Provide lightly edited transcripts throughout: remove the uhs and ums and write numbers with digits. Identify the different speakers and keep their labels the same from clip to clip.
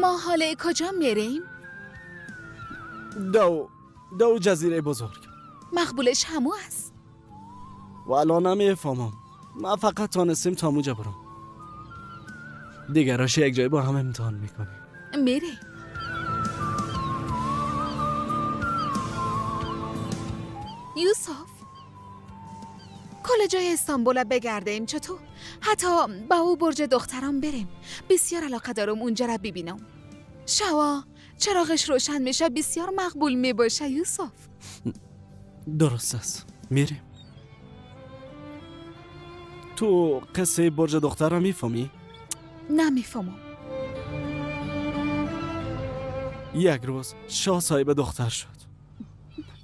Speaker 1: ما حالا کجا میریم؟
Speaker 2: دو جزیره بزرگ.
Speaker 1: مقبولش همو است.
Speaker 2: و الان نمیفهمم. ما فقط تانستیم تا موجه برم. دیگراش یک جای با هم امتحان میکنیم.
Speaker 1: میره. یوسف کل جای استانبول بگردیم چطور؟ حتی با او برج دختران بریم. بسیار علاقه دارم اونجا را ببینم. شوا چراغش روشن میشه بسیار مقبول میباشه یوسف.
Speaker 2: درست است. میریم. تو قصه برج دختران میفهمی؟
Speaker 1: نمیفهمم.
Speaker 2: یک روز شاه صاحب دختر شد.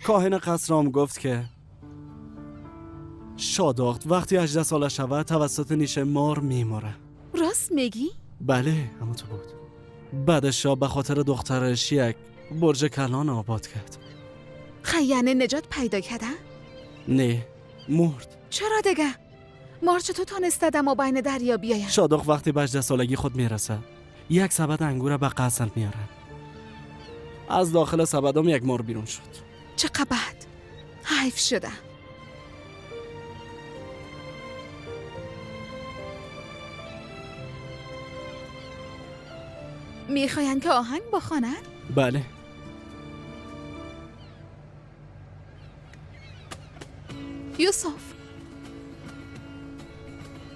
Speaker 2: کاهن قصرام گفت که شاداخت وقتی 18 ساله شود توسط نیش مار میموره.
Speaker 1: راست میگی؟
Speaker 2: بله همونطور بود. بعد شاه به خاطر دخترش یک برج کلان آباد کرد.
Speaker 1: خیانه نجات پیدا کرده؟
Speaker 2: نه مرد.
Speaker 1: چرا دیگه؟ مار چطور تانسته دم بین دریا بیاید؟
Speaker 2: شاداخت وقتی به 18 سالگی خود میرسه یک سبد انگور به قصر میاره. از داخل سبدم یک مار بیرون شد.
Speaker 1: چقدر بد. حیف شده. میخواین که آهنگ بخوانن؟
Speaker 2: بله.
Speaker 1: یوسف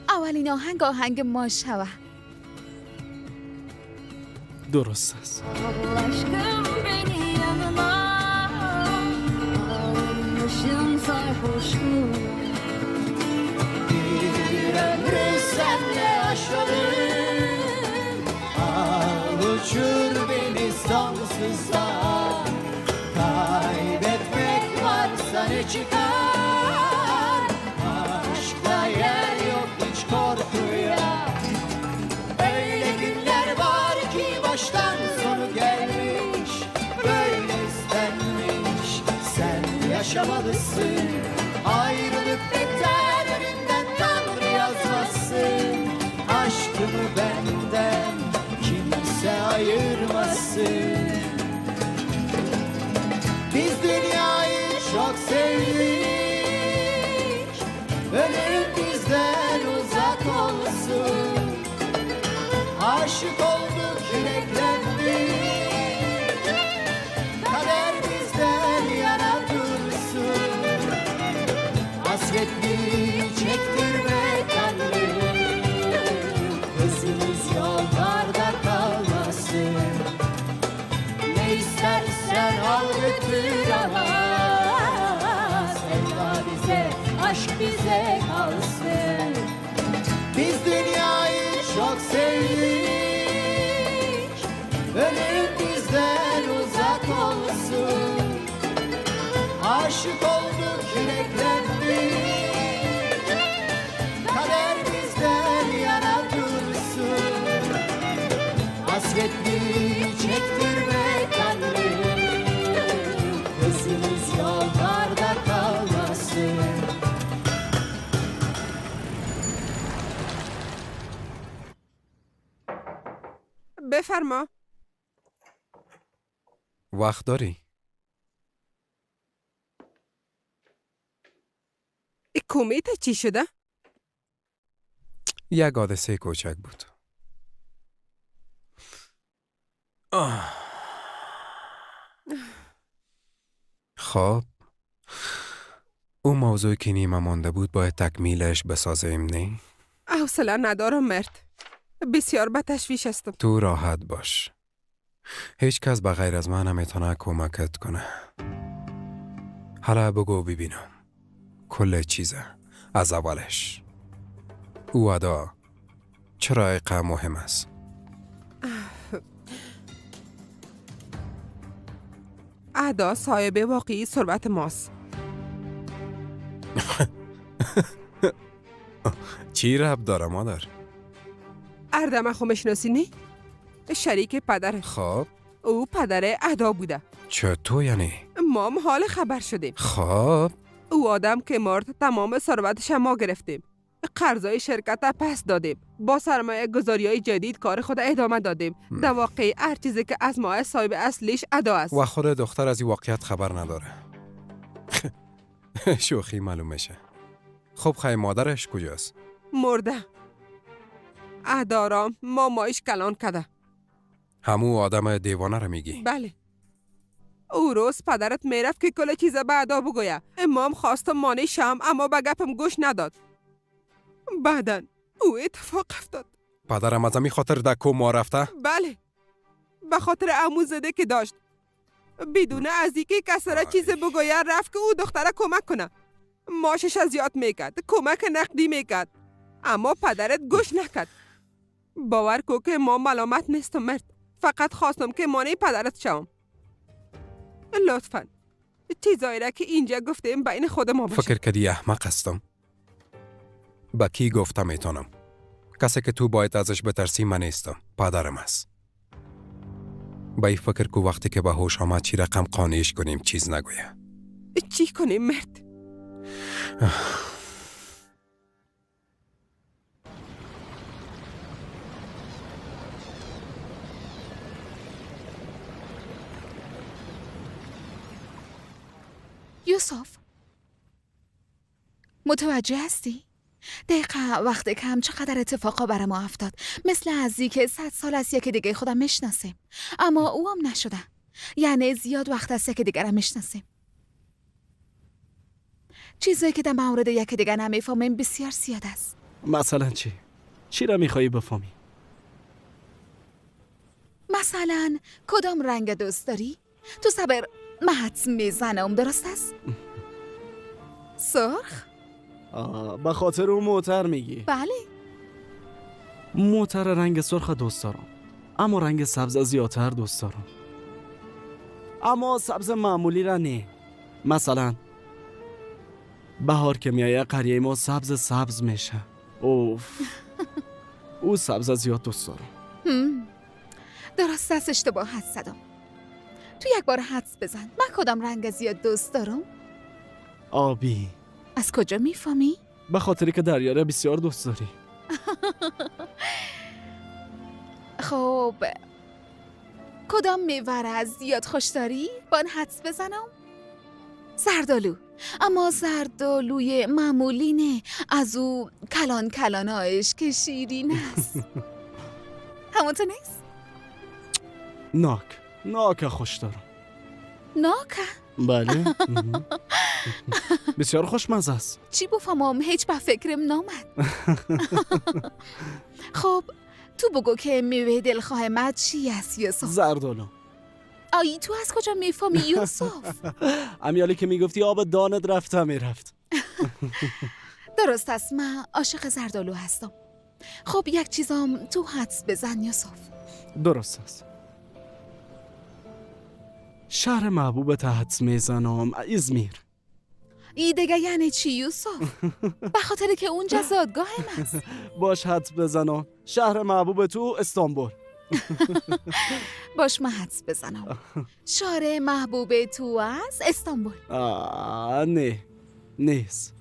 Speaker 1: اولین آهنگ ما شوه.
Speaker 2: درست است.
Speaker 3: Aşkım beni yanıma almışım sarhoşluğum. Bir ömrü senle yaşadım. Al uçur beni sonsuzda. Kaybetmek varsa ne çıkar? Aşkta yer yok hiç korkuya. Öyle günler var ki baştan sonu gelmiş. Böyle istenmiş. Sen yaşamalısın. Ayrılık biter önünden Tanrı yazmasın. Aşkımı benden kimse ayırmasın. Biz dünyayı çok sevdik. Ölüm bizden uzak olsun. Aşık olduk, yüreklendik. Kader bizden yana dursun. Hasretli çektirme Tanrım. Gözümüz yollarda kalmasın. Ne istersen al götür ama sevda bize, aşk bize kalsın. Biz dünyayı çok sevdik. Ölüm bizden uzak olsun. Aşık olduk, yüreklendik. Kader bizden yana dursun. Hasretli çektirme Tanrım. Gözümüz yollarda kalmasın.
Speaker 4: بفرما.
Speaker 5: وقت داری؟
Speaker 4: کمیت چی شده؟
Speaker 5: یک حادثه کوچک بود. خب اون موضوعی که نیمه مانده بود باید تکمیلش بسازیم نه؟
Speaker 4: حوصله ندارم مرد. بسیار به تشویش هستم.
Speaker 5: تو راحت باش. هیچ کس به غیر از من نمیتونه کمکت کنه. حالا بگو ببینم کل چیزه از اولش. او ادا چرا اینقدر مهم است؟
Speaker 4: ادا صاحب واقعی ثروت ماست.
Speaker 5: چی ربط داره مادر؟
Speaker 4: اردمخو میشناسی نی؟ شریک پدره.
Speaker 5: خب
Speaker 4: او پدر ادا بوده.
Speaker 5: چطور یعنی؟
Speaker 4: ما هم حال خبر شدیم.
Speaker 5: خب
Speaker 4: او آدم که مرد تمام ثروتش ما گرفتیم. قرضای شرکت را پس دادیم. با سرمایه گذاری های جدید کار خود ادامه دادیم. در واقع هر چیزی که از ما صاحب اصلیش ادا است.
Speaker 5: و خود دختر از این واقعیت خبر نداره. شوخی معلوم میشه. خب خیلی مادرش کجاست؟
Speaker 4: مرده. ادارام مامایش کلان کده.
Speaker 5: همو آدم دیوانه رو میگی؟
Speaker 4: بله. او روز پدرت میرفت که کل چیز بعدا بگویه. امام خواستم مانع شم اما به گپم گوش نداد. بعدن او اتفاق افتاد.
Speaker 5: پدرم از همین خاطر در کوما رفته؟
Speaker 4: بله. به خاطر آموزده که داشت. بدون از اینکه کس را چیز بگویه رفت که او دختره کمک کنه. ماشش از یاد میکرد. کمک نقدی میکرد. اما پدرت گوش نکرد. باور کو که ما ملامت نیستم مرد. فقط خواستم که مانع پدرت شوم. لطفاً چیزایی را که اینجا گفتیم بین خود ما باشه.
Speaker 5: فکر کردی احمق هستم؟ با کی گفتم میتونم؟ کسی که تو باید ازش بترسی من نیستم. پدرم است. با این فکر که وقتی که به هوش آمد چی رقم قانعش کنیم چیز نگویه.
Speaker 4: چی کنیم مرد؟
Speaker 1: یوسف متوجه هستی؟ دقیقا وقت کم چقدر اتفاقا برای ما افتاد. مثل ازی که 100 سال است یکی دیگه خودم میشناسیم اما او هم نشده. یعنی زیاد وقت است یکی دیگه را میشناسیم. چیزایی که در مورد یکی دیگه نمیفهمیم بسیار زیاد است.
Speaker 2: مثلا چی؟ چی را میخوایی بفهمی؟
Speaker 1: مثلا کدام رنگ دوست داری؟ تو صبر محت میزنم درست است؟ سرخ؟
Speaker 2: به خاطر اون موتر میگی؟
Speaker 1: بله.
Speaker 2: موتر رنگ سرخ دوست دارم اما رنگ سبز زیادتر دوست دارم. اما سبز معمولی را نه. مثلا بهار که میایه قریه ما سبز میشه. اوف. او سبز زیاد دوست دارم.
Speaker 1: درست است اشتباه حدس زدم. تو یک بار حدس بزن. من کدام رنگ زیاد دوست دارم؟
Speaker 2: آبی.
Speaker 1: از کجا میفهمی؟
Speaker 2: به خاطری که دریا را بسیار دوست داری.
Speaker 1: خب کدام میوه را زیاد خوش داری؟ با حدس بزنم؟ زردالو. اما زردالوی معمولی نه. از او کلانایش که شیرین است. همونطور نیست؟
Speaker 2: ناک خوش دارم.
Speaker 1: ناک؟
Speaker 2: بله. بسیار خوشمزه است.
Speaker 1: چی بفهمم هیچ به فکرم نامد. خب تو بگو که میوه دلخواه من چی است یوسف؟
Speaker 2: زردالو.
Speaker 1: آیی تو از کجا میفهمی یوسف؟
Speaker 2: امیالی که میگفتی آب دانت رفته میرفت.
Speaker 1: درست است من عاشق زردالو هستم. خب یک چیزام تو حدس بزن یوسف.
Speaker 2: درست است. شهر محبوبت حدس میزنم ازمیر.
Speaker 1: ای دیگه یعنی چی یوسف؟ به خاطر که اونجا زادگاهم است.
Speaker 2: باش حدس بزنم شهر محبوب تو استانبول.
Speaker 1: باش من حدس بزنم شهر محبوب تو از استانبول.
Speaker 2: نه نیست.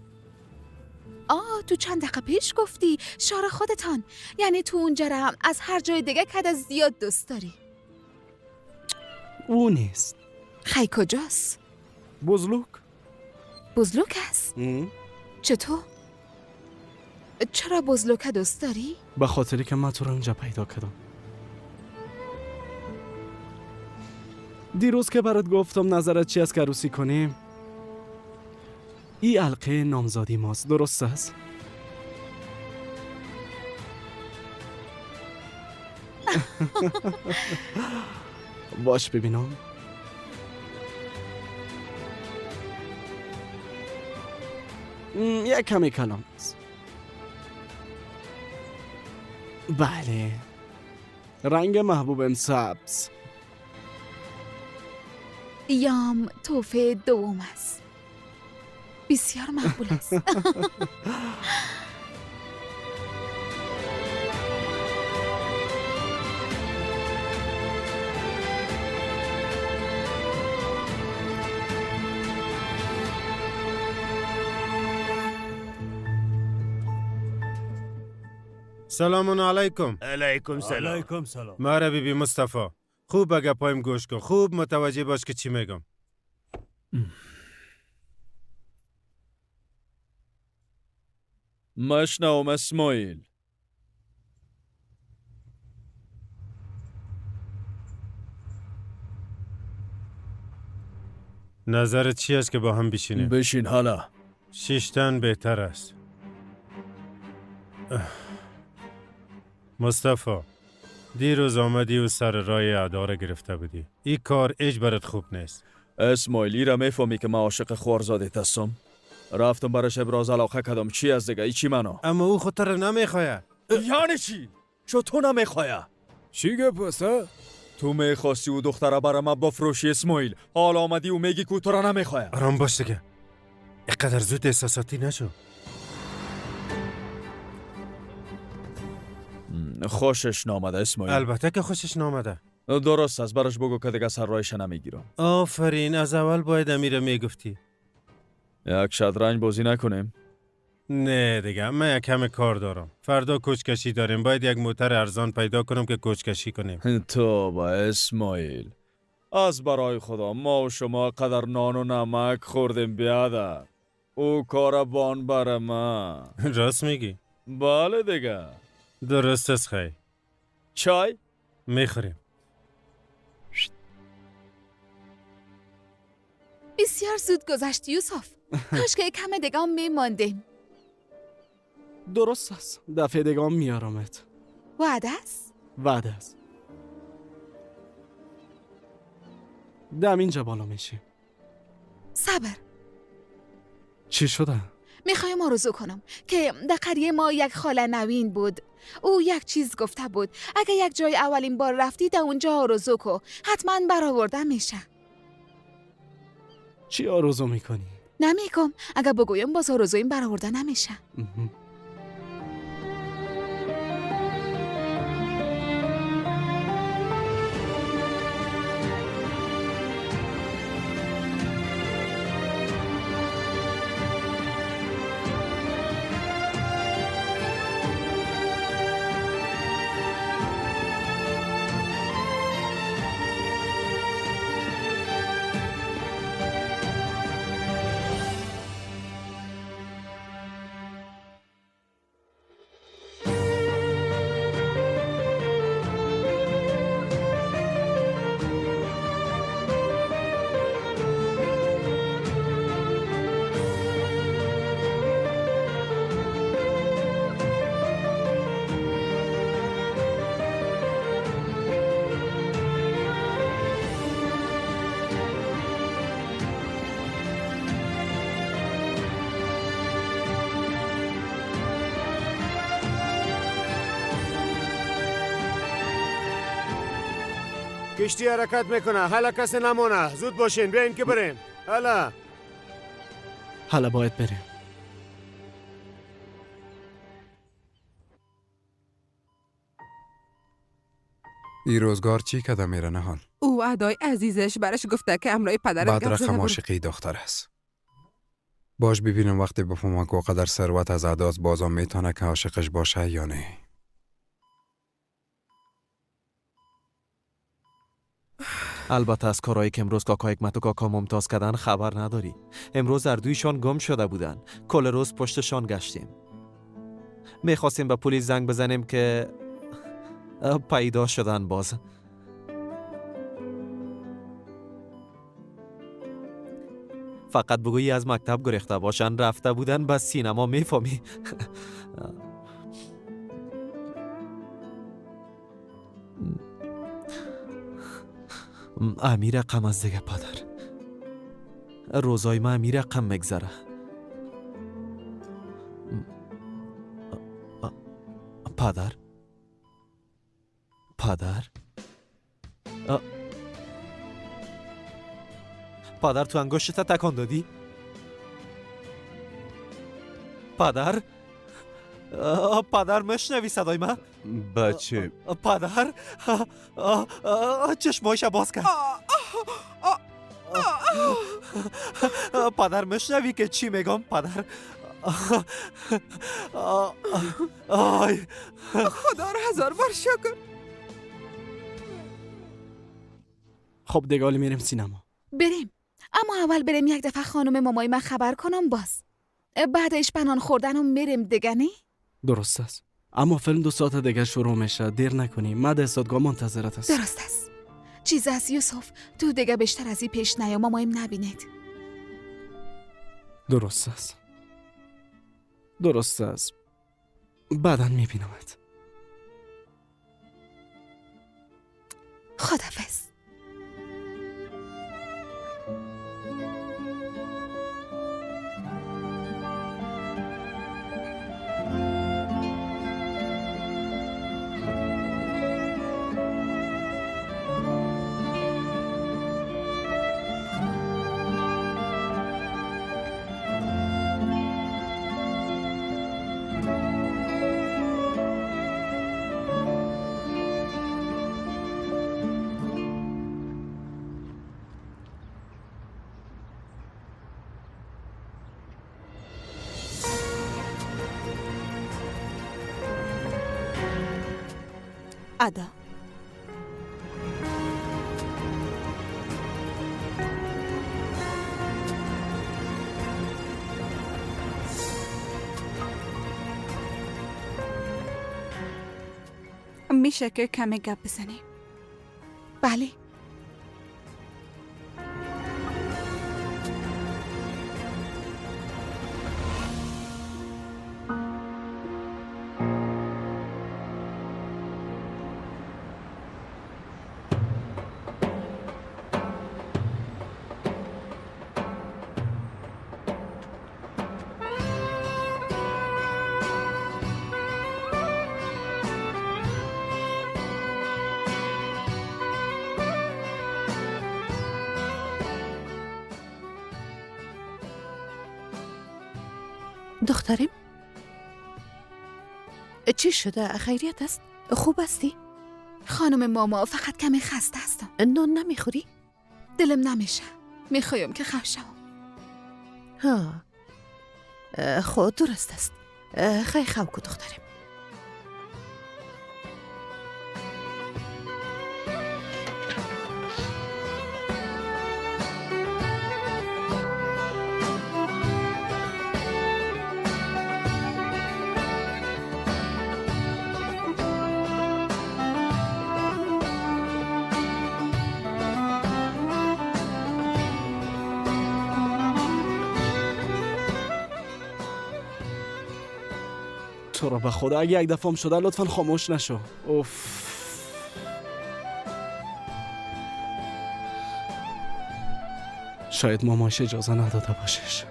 Speaker 1: تو چند دقیقه پیش گفتی شهر خودتان. یعنی تو اونجا را از هر جای دیگه کده زیاد دوست داری.
Speaker 2: او نیست.
Speaker 1: خی کجاست؟ بزلوک است؟ چطور؟ چرا بزلوک دوست داری؟
Speaker 2: به خاطری که من تو رو اونجا پیدا کردم. دیروز که برات گفتم نظرت چی است که عروسی کنیم. این حلقه نامزادی ماست درست است؟ باش ببینم. یک کمی کلام است. بله رنگ محبوبم سبز.
Speaker 1: یام توفه دوم است. بسیار مقبول است.
Speaker 6: سلام علیکم.
Speaker 7: علیکم سلام.
Speaker 8: علیکم سلام.
Speaker 6: مرا بی مصطفی. خوب به گپایم گوش کن. خوب متوجه باش که چی میگم.
Speaker 8: مشنوم اسماعیل.
Speaker 6: نظرت چی است که با هم بشینیم؟
Speaker 8: بشین حالا.
Speaker 6: شیشتن بهتر است. مصطفی، دیروز آمدی و سر رای اداره گرفته بودی. این کار ایج برات خوب نیست.
Speaker 8: اسماعیلی را میفهمی که من عاشق خوارزادت هستم؟ رفتم برش ابراز علاقه کردم. چی از دیگه؟ ای چی منو؟
Speaker 6: اما او خود را نمیخواه.
Speaker 8: یعنی چی؟ چو تو نمیخواه؟
Speaker 9: چی گپ است؟
Speaker 8: تو میخواستی و دختره برای من بفروشی اسماعیل. حالا آمدی و میگی که تو را نمیخواه.
Speaker 6: آرام باش دیگه. اینقدر زود احساساتی نشو.
Speaker 8: خوشش نامده اسماعیل؟
Speaker 6: البته که خوشش نامده.
Speaker 8: درست است، برش بگو که دیگه سر رایش نمیگیرم.
Speaker 6: آفرین، از اول باید امیره میگفتی.
Speaker 8: یک شطرنج بازی نکنیم؟
Speaker 6: نه دیگه، من یک کم کار دارم. فردا کوچکشی داریم. باید یک موتر ارزان پیدا کنم که کوچکشی کنیم.
Speaker 8: تو با اسماعیل، از برای خدا ما و شما قدر نان و نمک خوردیم بیادر. او کار بان بر ما.
Speaker 6: راست میگی؟
Speaker 8: بله دیگه.
Speaker 6: درست است خیلی.
Speaker 8: چای؟
Speaker 6: میخوریم.
Speaker 1: بسیار زود گذشت یوسف. کاش که کم دیگه میماندیم.
Speaker 2: درست است. دفعه دیگه میارمت.
Speaker 1: وعده است؟
Speaker 2: وعده است. دم اینجا بالا میشیم.
Speaker 1: صبر.
Speaker 2: چی شده؟
Speaker 1: میخوایم آرزو کنم که در قریه ما یک خاله نوین بود. او یک چیز گفته بود اگه یک جای اولین بار رفتی در اونجا آرزو کو، حتما برآورده میشه.
Speaker 2: چی آرزو میکنی؟
Speaker 1: نمیگم، اگه بگویم باز آرزویم برآورده نمیشه.
Speaker 7: کشتی حرکت میکنه. حالا کسی نمونه. زود باشین، بیاین که بریم.
Speaker 2: حالا باید بریم.
Speaker 5: این روزگار چی کده میره نهان؟
Speaker 4: او ادای عزیزش برش گفته که امرای پدرت
Speaker 5: بعد رقم عاشقی دختر است. باش ببینم وقتی بفهمم که قدر ثروت از عداز بازم میتونه که عاشقش باشه یا نه.
Speaker 10: البته از کارهایی که امروز کاکا حکمت و کاکا ممتاز کردن خبر نداری. امروز هر دویشان گم شده بودن. کل روز پشتشان گشتیم. میخواستیم به پلیس زنگ بزنیم که پیدا شدن باز. فقط بگویی از مکتب گریخته باشن رفته بودن به سینما میفهمی. امیر قم از دیگه پدر. روزای ما امیر قم مگذره. پدر؟ پدر؟ پدر تو انگشتت تکان دادی؟ پدر؟ پدر مشنوی صدای من؟
Speaker 9: بچه
Speaker 10: پدر؟ چشمایش باز کرد. پدر مشنوی که چی میگم؟ پدر
Speaker 2: آی
Speaker 4: خدا رو هزار بار شکر.
Speaker 2: خب دگالی میریم سینما.
Speaker 1: بریم. اما اول بریم یک دفعه خانم مامای من خبر کنم باز. بعدش بنان خوردن و میریم دیگه نه؟
Speaker 2: درست است. اما فیلم 2 ساعت دیگه شروع میشه. دیر نکنی. من در ایستگاه منتظرت است.
Speaker 1: درست است. چیز است یوسف، تو دیگه بیشتر از این پیش نیا مامایم نبینید.
Speaker 2: درست است. درست است. بعداً میبینمت.
Speaker 1: خدافظ.
Speaker 11: ادا میشه که کمی گپ بزنیم؟
Speaker 1: بله.
Speaker 11: دخترم چی شده؟ خیریت است؟ خوب هستی؟
Speaker 1: خانم ماما فقط کمی خسته هستم.
Speaker 11: نان نمیخوری؟
Speaker 1: دلم نمیشه. میخوایم که خواب شوم.
Speaker 11: ها خود درست است. خیلی خواب کو دخترم.
Speaker 2: تو رو به خدا اگه یک دفعه هم شده لطفاً خاموش نشو. اوف. شاید ماماش اجازه نداده باشش.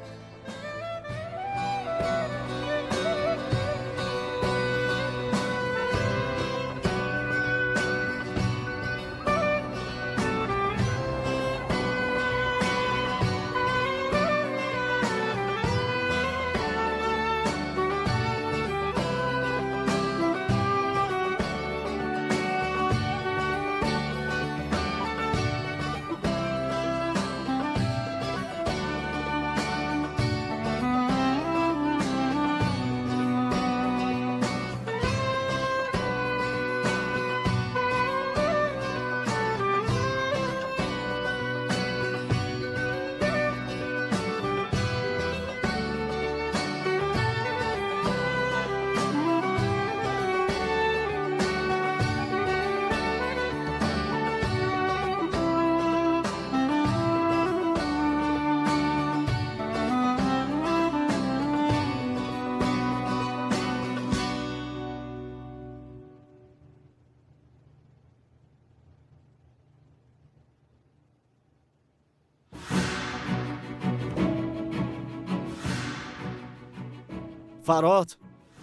Speaker 2: فراد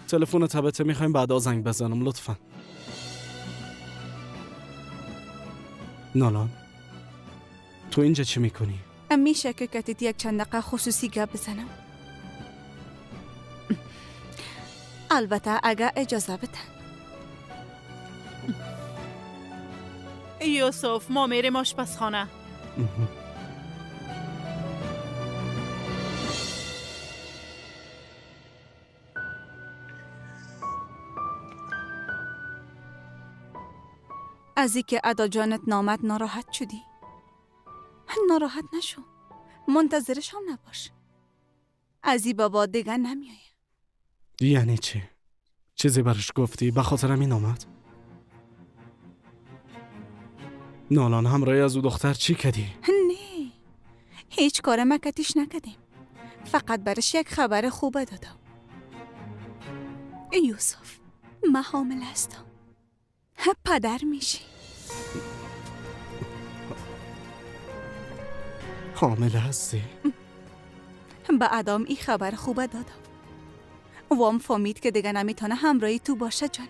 Speaker 2: تلفن تبته میخوایم بعدا زنگ بزنم لطفا. نالان تو اینجا چی میکنی؟
Speaker 11: میشه که کتیت یک چند دقیقه خصوصی گپ بزنم؟ البته اگه اجازه بدن.
Speaker 12: یوسف ما میریم آشپزخانه.
Speaker 11: از اینکه ادا جانت نامد ناراحت شدی؟ ناراحت نشو، منتظرش هم نباش. از این بابا دیگه نمیایه.
Speaker 2: یعنی چی؟ چیزی برش گفتی؟ به خاطرم این آمد؟ نالان همراهی از او دختر چی کردی؟
Speaker 11: نه، هیچ کار مکتیش نکردیم. فقط برش یک خبر خوبه دادم. یوسف، من حامل هستم. پدر میشی.
Speaker 2: حامل هستی؟
Speaker 11: به ادام این خبر خوبه دادم. وام فهمید که دیگه نمیتونه همراهی تو باشه جانی.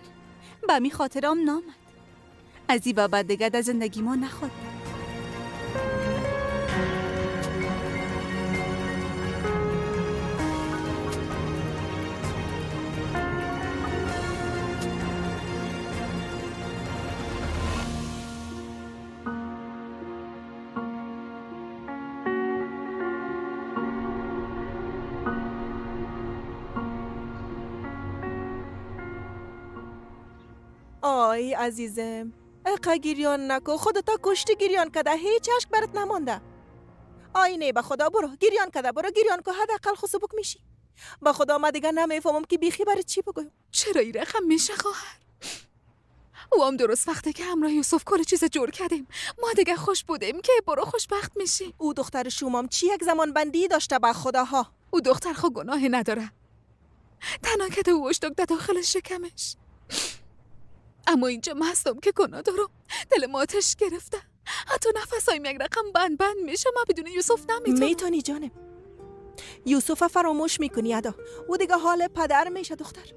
Speaker 11: به می خاطرم نامد. از این بعد دیگه در زندگی ما نخواد.
Speaker 13: آی عزیزم، اقا گریان نکو، خودتا کشتی گریان کده، هیچ عشق برات نمانده. آی نه به خدا برو گریان کده، برو گریان که حداقل خسبک میشی. با خدا ما دیگه نمیفهمم که بیخی برات چی بگویم.
Speaker 1: چرا این رقم میشه خواهر؟ او هم درست وقته که همراه یوسف کل چیز جور کردیم. ما دیگه خوش بودیم که برو خوشبخت میشی.
Speaker 13: او دختر شومام چی یک زمان بندی داشته با خداها.
Speaker 1: او دختر خو گناهی نداره. تنها کده او اشتک در داخل شکمش. اما اینجا من هستم که گناه دارم. دل ما آتش گرفته. حتی نفسایم یک رقم بند میشه. من بدون یوسف نمیتونم.
Speaker 13: میتونی جانم. یوسف فراموش میکنی ادا. او دیگه حال پدر میشه دختر.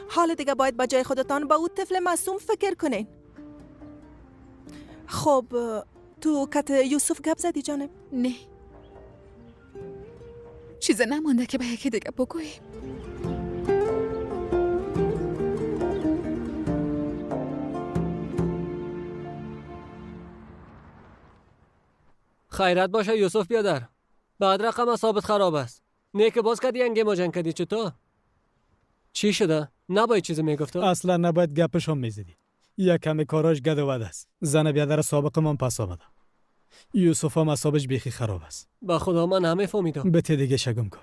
Speaker 13: حال دیگه باید با جای خودتان با او طفل معصوم فکر کنین. خب تو کت یوسف گپ زدی جانم؟
Speaker 1: نه، چیز نمانده که به یکی دیگه بگوییم.
Speaker 14: خیرت باشه یوسف بیادر. بعد رقم اصابت خراب است. نه که باز کدی انگه ماجن کدی چطور؟ چی شده؟ نباید چیزی میگفت؟
Speaker 15: اصلا نباید گپش هم میزدی. یک کمی کاراش گد و ود است. زن بیادر سابق من پس آمده. یوسف هم اصابش بیخی خراب است.
Speaker 14: با خدا من همه فهمیدم.
Speaker 15: به تی دیگه شگم کن.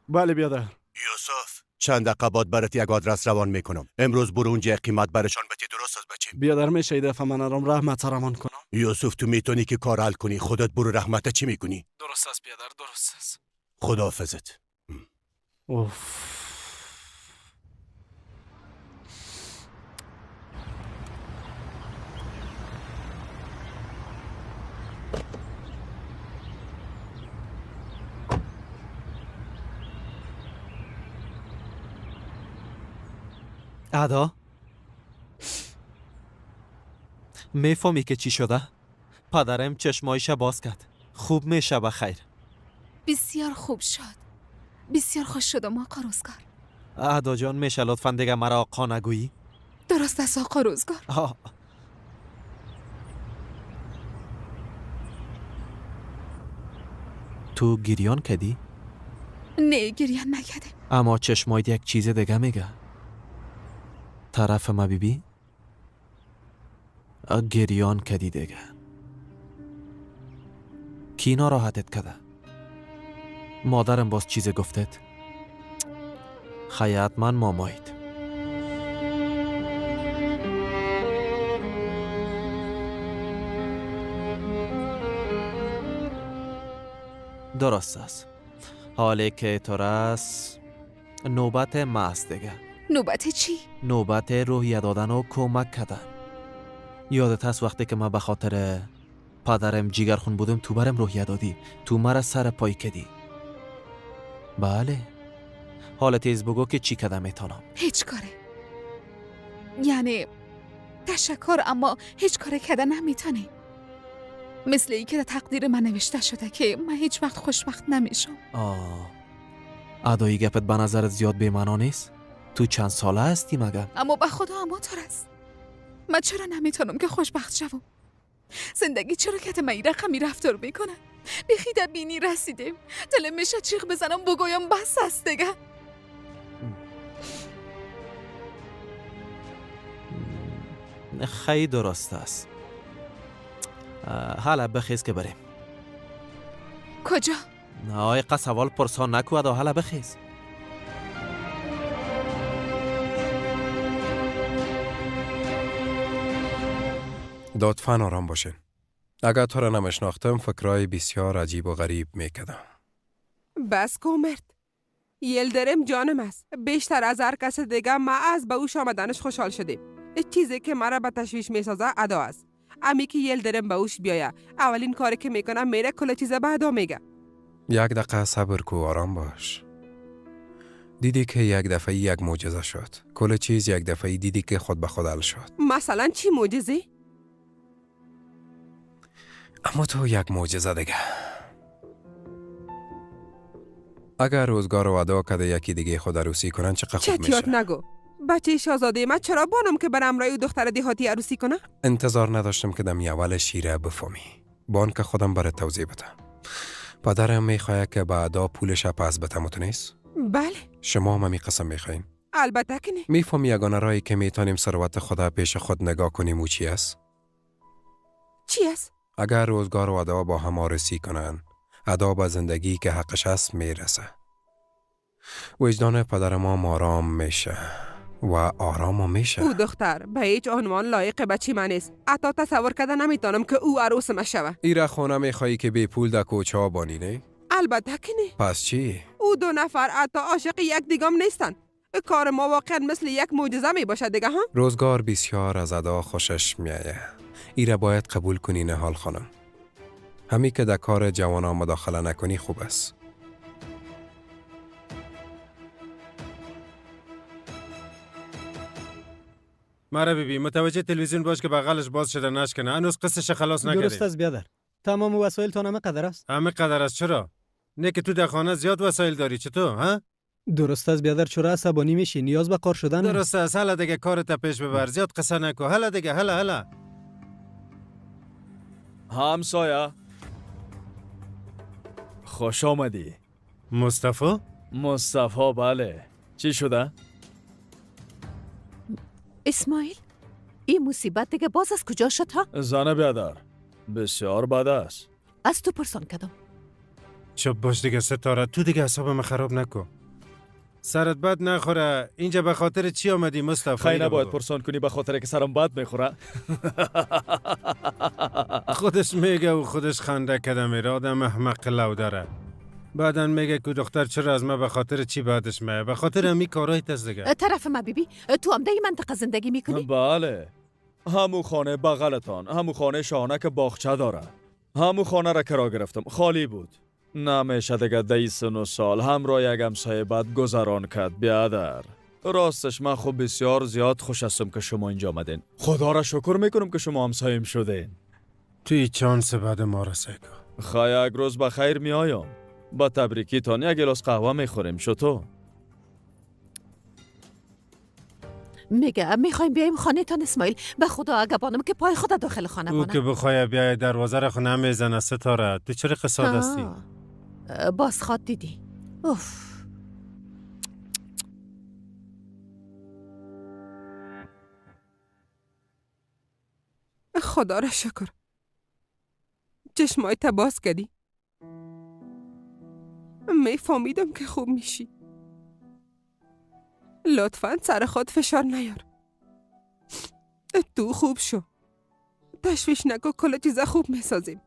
Speaker 2: بله بیادر.
Speaker 7: یوسف چند دقیقه بعد برات یک آدرس روان میکنم. امروز برو اونجا قیمت برشان بتی. درست است بچه؟
Speaker 2: بیادر میشه ای دفعه من ارام رحمت رمان کنم.
Speaker 7: یوسف تو میتونی که کار حل کنی. خودت برو رحمت چی میکنی؟
Speaker 2: درست است بیادر، درست است.
Speaker 7: خداحافظت.
Speaker 2: اوف.
Speaker 10: ادا میفهمی که چی شده؟ پدرم چشمایش باز کرد. خوب میشه بخیر.
Speaker 1: بسیار خوب شد. بسیار خوش شدم آقا روزگار.
Speaker 10: ادا جان میشه لطفا دیگه مرا آقا نگویی؟
Speaker 1: درست است آقا روزگار.
Speaker 10: تو گریان کدی؟
Speaker 1: نه گریان نکردم.
Speaker 10: اما چشمایت یک چیز دیگه میگه. طرف ما بیبی؟ گریان کدی دیگه. کی ناراحتت کده؟ مادرم باز چیز گفتت؟ خیاط من مامایید. درست است. حالی که تو راست نوبت ما است دیگه.
Speaker 1: نوبت چی؟
Speaker 10: نوبت روحیه دادن و کمک کردن. یادت هست وقتی که من به خاطر پدرم جیگرخون بودم تو برم روحیه دادی، تو مرا سر پای کدی. بله. حالا تیز بگو که چی کده میتونم.
Speaker 1: هیچ کاره. یعنی تشکر، اما هیچ کاره کده نمیتونی. مثل ای که در تقدیر من نوشته شده که من هیچ وقت خوشبخت نمیشم.
Speaker 10: ادایی گپت به نظرت زیاد بی‌معنا نیست؟ تو چند ساله هستی مگر؟
Speaker 1: اما به خدا همانطور است. من چرا نمیتونم که خوشبخت شوم؟ زندگی چرا که من این رقمی رفتار میکنه؟ به خیده بینی رسیدیم. دلم میشه چیخ بزنم بگویم بس است دیگه.
Speaker 10: خیلی درست است. حالا بخیز که بریم.
Speaker 1: کجا؟
Speaker 10: آی سوال پرسان نکو ادا حالا بخیز.
Speaker 5: لطفاً آرام باشین. اگر تو را نمیشناختم فکرای بسیار عجیب و غریب میکردم.
Speaker 4: بس کو مرد. یلدرم جانم است. بیشتر از هر کس دیگه ما از به اوش آمدنش خوشحال شدیم. چیزی که مرا به تشویش میسازه ادا است. امی که یلدرم به اوش بیایه اولین کاری که میکنه میره کل چیز به ادا میگه.
Speaker 5: یک دقیقه صبر کو، آرام باش. دیدی که یک دفعه یک معجزه شد. کل چیز یک دفعه دیدی که خود به خود حل شد.
Speaker 4: مثلا چی معجزه؟
Speaker 5: اما تو یک معجزه دیگه. اگر روزگار و ادا کده یکی دیگه خود عروسی کنن چقدر خوب میشه.
Speaker 4: چتیات نگو. بچه شاهزاده ما چرا بانم که برم رای دختر دیهاتی عروسی کنه؟
Speaker 5: انتظار نداشتم که دم اول شیره بفهمی. بان که خودم برات توضیح بدم. پدرم میخواد که بعدا پولش پس بده متونیست؟
Speaker 4: بله.
Speaker 5: شما هم قسم میخواین؟
Speaker 4: البته که نه.
Speaker 5: میفهمی یگانه راهی که میتونیم ثروت خدا پیش خود نگاه کنیم او چی است؟
Speaker 4: چی است؟
Speaker 5: اگر روزگار و ادا با هم آرسی کنن، ادا به زندگی که حقش است میرسه. وجدان پدر ما آرام میشه و آرام میشه.
Speaker 4: او دختر به هیچ عنوان لایق بچی من نیست. حتی تصور کرده نمیتونم که او عروس ما شوه.
Speaker 5: ایره خونه میخوایی که بی پول در کوچه ها بانی نه؟
Speaker 4: البته که نه.
Speaker 5: پس چی؟
Speaker 4: او دو نفر حتی عاشق یک دیگم نیستن. کار ما واقعا مثل یک معجزه می باشه دیگه ها.
Speaker 5: روزگار بسیار از ادا خوشش میایه. ایره باید قبول کنی نهال خانم. همی که در کار جوانان مداخله نکنی خوب است.
Speaker 6: مرا بیبی متوجه تلویزیون باش که بغلش باز شده نشکنه. هنوز قصهش خلاص نکردی.
Speaker 15: درست است بیادر. تمام وسایل تان همه قدر است.
Speaker 6: همه قدر است. چرا؟ نه که تو در خانه زیاد وسایل داری. چطور ها؟
Speaker 15: درست است بیادر. چرا عصبانی میشی؟ نیاز به کار شدن.
Speaker 6: درست است. حالا دیگه کارت پیش ببر. زیاد قصه نکو. حالا دیگه حالا
Speaker 8: همسایه خوش آمدی. مصطفی بله. چی شده؟
Speaker 16: اسماعیل این مصیبت دیگه باز از کجا شد ها؟
Speaker 8: زن بیادر بسیار بد است.
Speaker 16: از تو پرسان کردم.
Speaker 6: چوب باش دیگه ستاره. تو دیگه حسابم خراب نکو. سرت بد نخوره. اینجا به خاطر چی آمدی مصطفی؟
Speaker 8: خیلی نباید پرسان کنی به خاطر که سرم بد میخوره.
Speaker 6: خودش میگه و خودش خنده کده میره. آدم احمق لودره. بعدن میگه که دختر چرا از ما به خاطر چی بعدش میگه؟ به خاطر همی کارای تست دیگه.
Speaker 16: طرف ما بیبی تو هم دی منطقه زندگی میکنی؟
Speaker 8: بله. همو خانه بغلتان. همو خانه شاهانه که باغچه داره. همو خانه را کرا گرفتم. خالی بود. نمیشه دیگه دی سن و سال همراه یک همسایه بد گذران کرد بیادر. راستش من خب بسیار زیاد خوش هستم که شما اینجا آمدین. خدا را شکر میکنم که شما همسایه‌ام شدین.
Speaker 6: توی چانس بعد ما رسه کن.
Speaker 8: خیلی یک روز بخیر میایم. با تبریکی تان یک گلاس قهوه میخوریم. شطور؟
Speaker 16: میگه میخوایم بیایم خانه تان اسماعیل. به خدا اگه بانم که پای خدا داخل خانه
Speaker 6: او
Speaker 16: مانم.
Speaker 6: که بخواه بیای دروازه را خونه میزنه ستاره. تو چرا قصاد هستی؟
Speaker 16: باز خواد دیدی. اوف.
Speaker 4: خدا را شکر. چشمای تا باز کردی. میفهمیدم که خوب میشی. لطفاً سر خود فشار نیار. تو خوب شو. تشویش نکو. کل چیزا خوب میسازیم.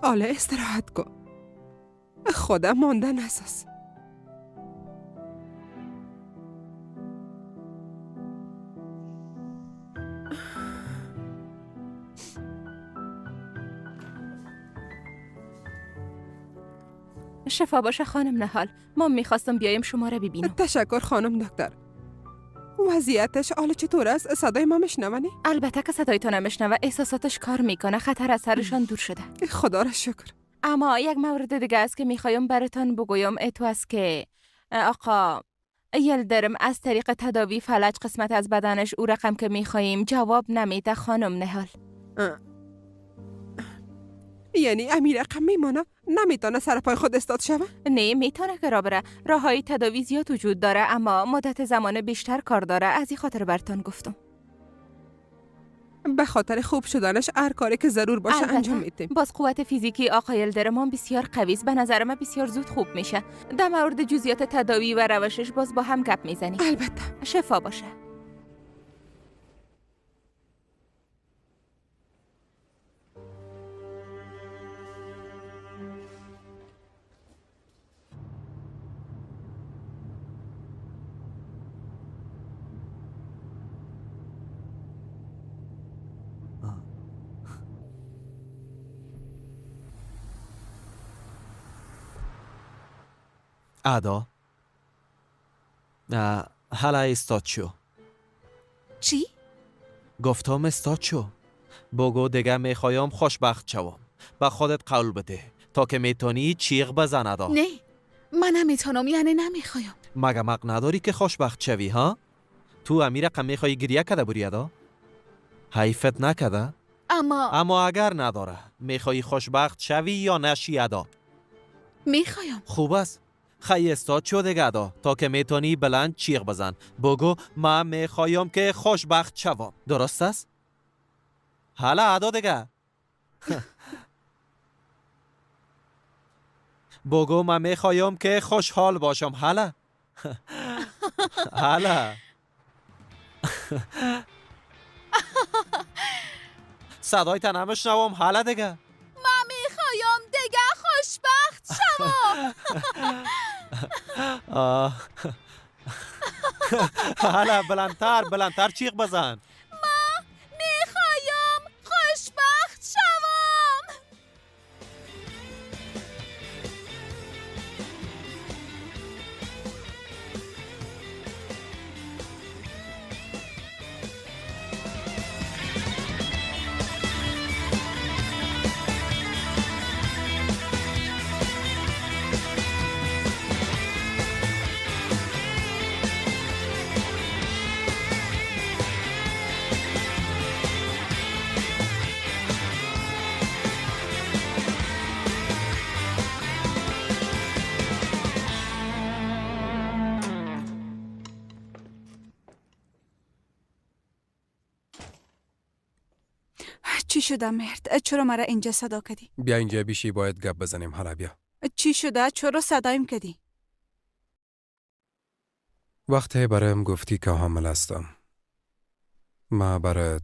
Speaker 4: حالا استراحت کن. خدا ماندن اساس.
Speaker 17: شفا باشه خانم نهال. ما میخواستم بیایم شما را ببینم.
Speaker 4: تشکر خانم دکتر. وضعیتش حالا چطور است؟ صدای ما میشنونی؟
Speaker 17: البته که صدای تو نمیشنوه. احساساتش کار میکنه. خطر از سرشان دور شده.
Speaker 4: خدا را شکر.
Speaker 17: اما یک مورد دیگه است که میخوایم براتان بگویم. تو است که آقا یلدرم از طریق تداوی فلج قسمت از بدنش او رقم که میخواییم جواب نمیده خانم نهال.
Speaker 4: یعنی امیر رقم میمانه نمیتونه سر پای خود استاد شوه؟
Speaker 17: نه میتونه که را بره. راههای تداوی زیاد وجود داره اما مدت زمان بیشتر کار داره. از این خاطر برتون گفتم.
Speaker 4: به خاطر خوب شدنش هر کاری که ضرور باشه
Speaker 17: البته
Speaker 4: انجام میدیم.
Speaker 17: باز قوت فیزیکی آقای یلدرمان بسیار قوی است. به نظر من بسیار زود خوب میشه. در مورد جزئیات تداوی و روشش باز با هم گپ میزنیم.
Speaker 4: البته.
Speaker 17: شفا باشه.
Speaker 10: ادا حالا استاد شو.
Speaker 1: چی؟
Speaker 10: گفتم استاد شو. بگو دیگه میخوایم خوشبخت شوم. به خودت قول بده تا که میتونی چیغ بزن ادا.
Speaker 1: نه من نمیتونم، یعنی نمیخوایم.
Speaker 10: مگه مق نداری که خوشبخت شوی ها؟ تو امیر رقم میخوایی گریه کده بری ادا؟ حیفت نکده؟ اما اگر نداره میخوایی خوشبخت شوی یا نشی ادا؟
Speaker 1: میخوایم.
Speaker 10: خوب است. خیلی استاد شو دیگه ادا تا که میتونی بلند چیغ بزن. بگو من میخوایم که خوشبخت شوم. درست است؟ حالا ادا دیگه. بگو من میخوایم که خوشحال باشم. حالا حالا صدای تنمش نوام. حالا دیگه
Speaker 1: من میخوایم دیگه خوشبخت شوم.
Speaker 10: حالا بلندتر چیغ بزن.
Speaker 1: من میخوایم خوشبخت شوم.
Speaker 11: چی شده مرد؟ چرا مرا اینجا صدا کردی؟
Speaker 5: بیا اینجا بیشی باید گپ بزنیم. حالا بیا.
Speaker 11: چی شده؟ چرا صدایم کردی؟
Speaker 5: وقتی برایم گفتی که حامل هستم ما برات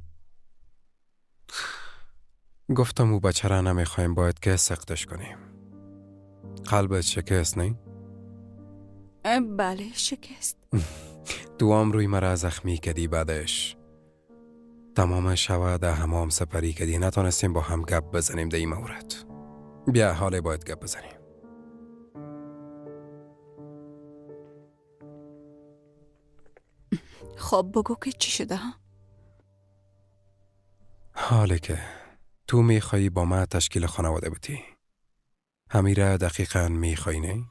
Speaker 5: گفتم او بچه را نمیخوایم باید که سختش کنیم. قلبت شکست نه؟
Speaker 11: بله شکست.
Speaker 5: دوام روی مرا زخمی کردی. بعدش تمام شب در حمام سپری کردی. نتونستیم با هم گپ بزنیم در این مورد. بیا حالا باید گپ بزنیم.
Speaker 11: خب بگو که چی شده؟
Speaker 5: حالا که تو میخوایی با ما تشکیل خانواده بودی همیره دقیقاً میخوایی نه؟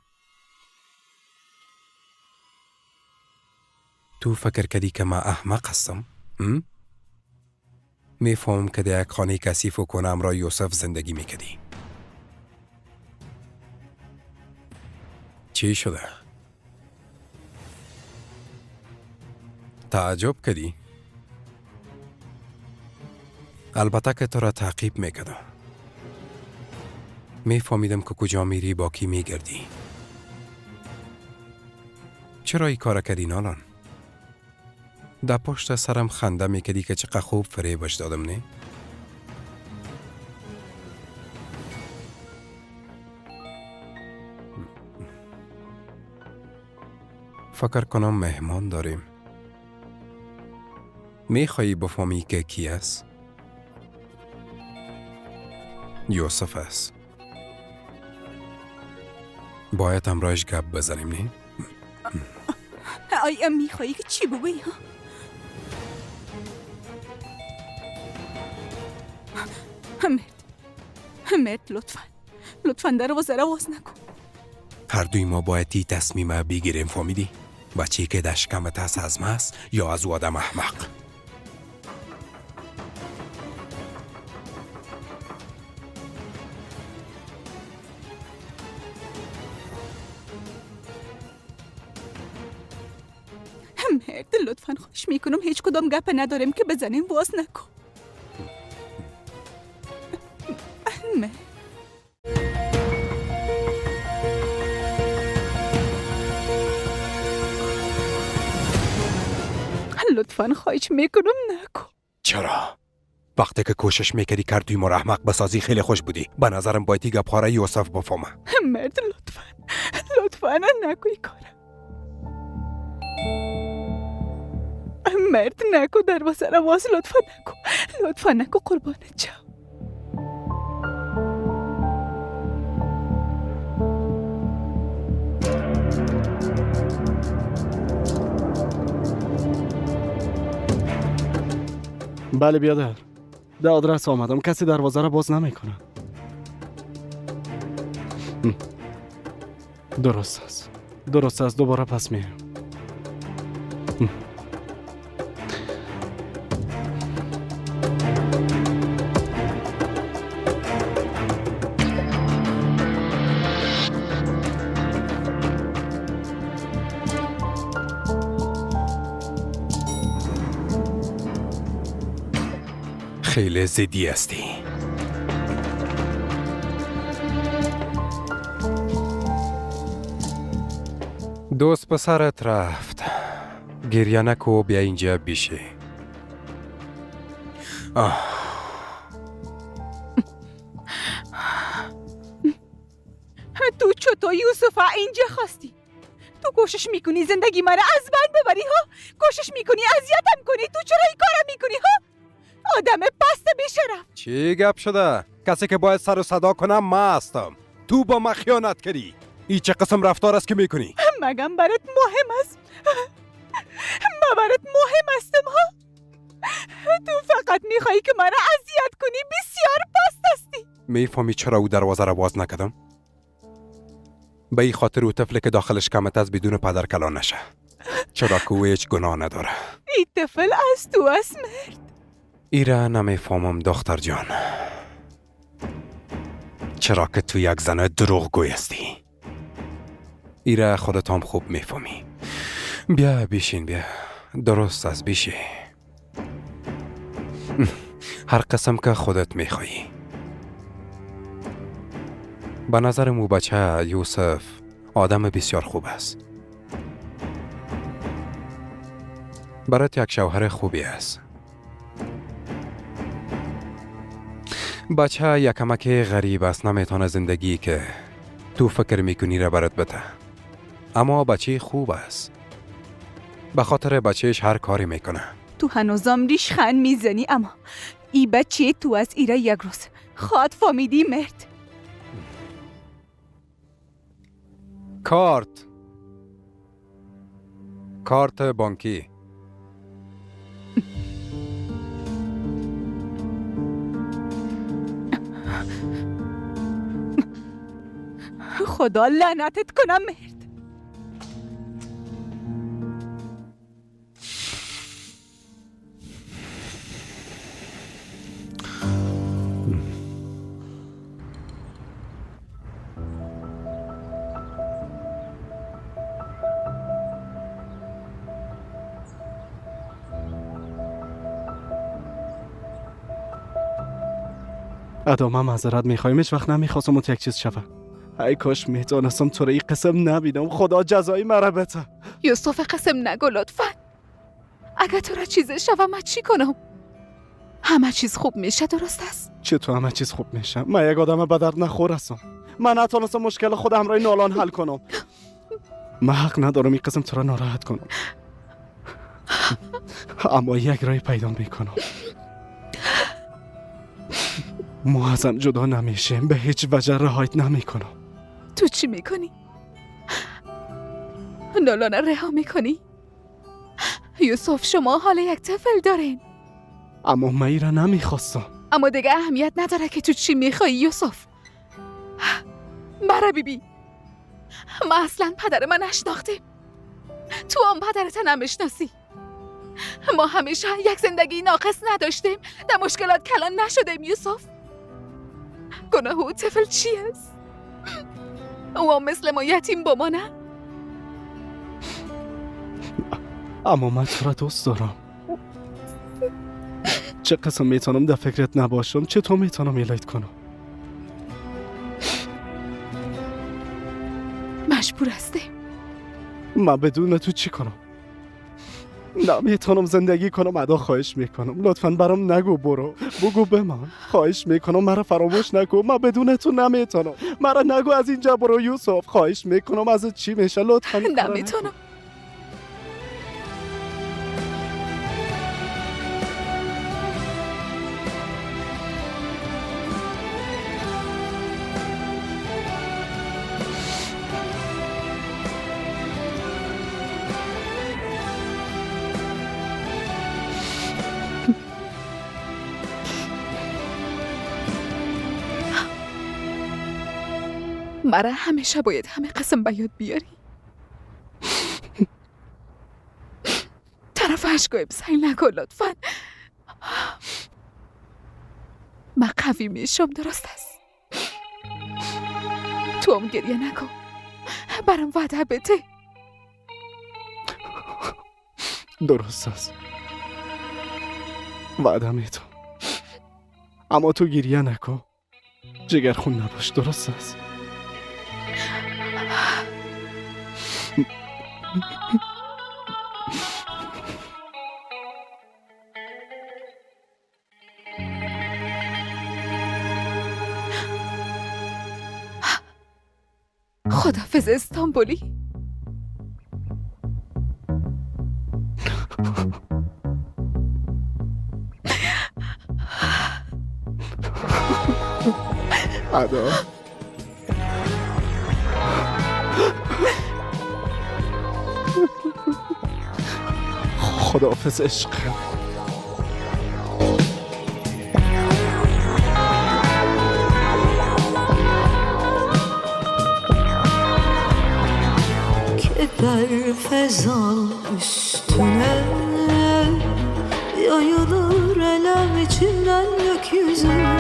Speaker 5: تو فکر کردی که من احمق هستم؟ میفهم که در یک خانه کثیف و کنم را یوسف زندگی میکردی. چی شده؟ تعجب کردی؟ البته که تو را تعقیب میکردم. میفهمیدم که کجا میری با کی میگردی. چرا ای کار کردی نالان؟ در پشت سرم خنده میکردی که چقدر خوب فریبش دادم نه؟ فکر کنم مهمان داریم. میخوایی بفهمی که کی است؟ یوسف است. باید همراهش گپ بزنیم نه؟
Speaker 11: آیا میخوایی که چی بگویی ها؟ مرد لطفاً دروازه را باز نکن.
Speaker 5: هر دوی ما باید تصمیم بگیریم. فهمیدی؟ بچی که در شکمت هست از ماست یا از او آدم احمق؟
Speaker 11: مرد لطفاً خواهش میکنم هیچ کدام گپ نداریم که بزنیم، باز نکن. مرد لطفاً خواهش میکنم نکن.
Speaker 5: چرا؟ وقتی که کوشش میکردی کردی ما را احمق بسازی خیلی خوش بودی. به نظرم بایدی گپاره یوسف بفهمه.
Speaker 11: مرد لطفاً نکوی کارم. مرد نکو، دروازه را باز. لطفاً نکو قربانت جام.
Speaker 2: بله بیادر، در آدرس آمدم. کسی دروازه را باز نمیکنه. درست است دوباره پس میرم.
Speaker 5: خیلی زدی هستی. دوست پسرت رفت. گریه نکو، بیا اینجا بیشی.
Speaker 11: تو چطور یوسف اینجا خواستی؟ تو کوشش میکنی زندگی مرا از بند ببری ها؟ کوشش میکنی اذیتم کنی؟ تو چرا این کارا میکنی ها؟ آدم پست بیشرف.
Speaker 5: چی گپ شده؟ کسی که باید سر و صدا کنم ما هستم. تو با ما خیانت کردی. این چه قسم رفتار است که میکنی؟
Speaker 11: مگم برات مهم است؟ من برات مهم هستم ها؟ تو فقط میخوایی که مرا اذیت کنی. بسیار پست هستی.
Speaker 5: میفهمی چرا او دروازه را باز نکردم؟ به این خاطر او طفل که داخل شکمت از بدون پدر کلان نشه. چرا که او هیچ گناه نداره.
Speaker 11: این طفل از تو است مرد.
Speaker 5: ایره نمیفهمم دختر جان. چرا که تو یک زن دروغگوی هستی. ایره خودت هم خوب میفهمی. بیا بیشین بیا. درست است بیشی. هر قسم که خودت میخوایی. به نظر مو بچه یوسف آدم بسیار خوب است. برات یک شوهر خوبی است. بچه یک کمک غریب است، نمیتونه زندگی که تو فکر میکنی را برات بده. اما بچه خوب است. به خاطر بچهش هر کاری میکنه.
Speaker 11: تو هنوزم ریشخند میزنی، اما ای بچه تو از ایره یک روز خواد فهمیدی مرد.
Speaker 5: کارت بانکی.
Speaker 11: خدا لعنتت کنم مرد.
Speaker 2: ادامه معذرت میخوایم. هیچ وقت نمیخواستم اون یک چیز شوه. ای کاش میتونستم تو را این قسم نبینم. خدا جزایی مرا بده.
Speaker 1: یوسف قسم نگو لطفا. اگه تو را چیز شوه من چی کنم؟ همه چیز خوب میشه، درست است؟
Speaker 2: چطور همه چیز خوب میشه؟ من یک آدم به درد نخور هستم. من نتونستم مشکل خود همراه نالان حل کنم. من حق ندارم این قسم تو را ناراحت کنم. اما یک رای پیدا میکنم. ما ازم جدا نمیشیم. به هیچ وجه رهایت نمیکنم.
Speaker 1: تو چی میکنی؟ نالان رها میکنی؟ یوسف شما حال یک طفل دارین.
Speaker 2: اما من ای را نمیخواستم.
Speaker 1: اما دیگه اهمیت نداره که تو چی میخوایی یوسف. مرا بیبی. من اصلا پدر من نشناختیم. تو تو هم پدرت نمیشناسی. ما همیشه یک زندگی ناقص نداشتیم، در مشکلات کلان نشدیم یوسف. گناه او طفل چی است؟ او هم مثل ما یتیم بمانه؟
Speaker 2: اما من تو را دوست دارم. چه قسم میتونم در فکرت نباشم؟ چطور میتونم ایلایت کنم؟
Speaker 1: مجبور هستیم.
Speaker 2: من بدون تو چی کنم؟ نمیتونم زندگی کنم. ادا خواهش میکنم لطفاً برام نگو برو، بگو به من. خواهش میکنم مرا فراموش نکن. من بدون تو نمیتونم. مرا نگو از اینجا برو یوسف. خواهش میکنم ازت چی میشه لطفاً.
Speaker 1: نمیتونم. مرا همیشه باید همه قسم به یاد بیاری. طرف اشکایم سعی نکن لطفاً. من قوی میشم، درست است. تو هم گریه نکن. برام وعده بده.
Speaker 2: درست است. وعده میتونم. اما تو گریه نکن. جگرخون نباش. درست است.
Speaker 1: خداحافظ استانبولی.
Speaker 2: ادا خداحافظ عشقم.
Speaker 18: که در فضا üstüne yayılır elem içinden gökyüzüne.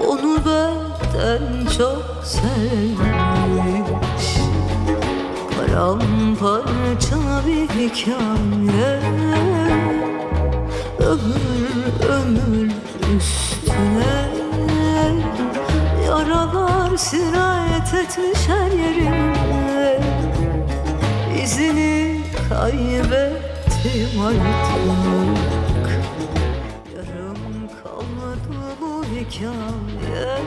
Speaker 18: Onu benden çok sevmiş paramparça bir hikaye. Ömür ömür üstüne yaralar sirayet etmiş her yerime. İzini kaybettim artık. Yarım kalmadı bu hikaye.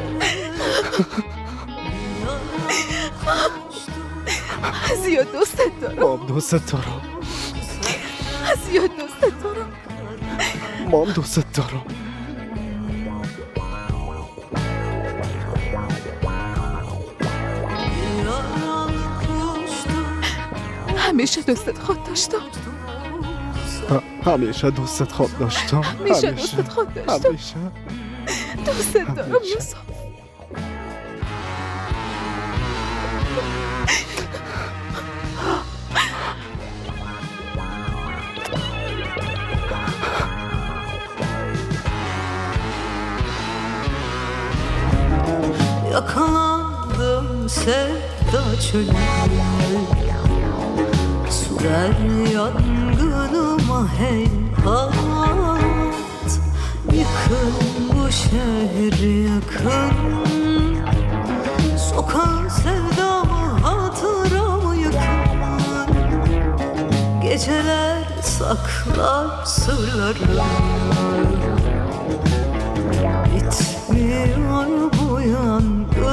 Speaker 1: زیاد دوستت دارم.
Speaker 2: مام دوستت دارم.
Speaker 1: زیاد دوستت دارم.
Speaker 2: مام دوستت دارم.
Speaker 1: همیشه دوستت خود داشتم.
Speaker 2: همیشه دوستت خود داشتم.
Speaker 1: همیشه دوستت خود داشتم.
Speaker 2: همیشه
Speaker 1: دوستت دارم یوسف.
Speaker 18: Yakalandım sevda çölüne. Sürer yangınıma heyhat. Yıkın bu şehri yakın. Sokan sevdamı hatıramı yıkın. Geceler saklar sırlarını. Bitmiyor bu yangın.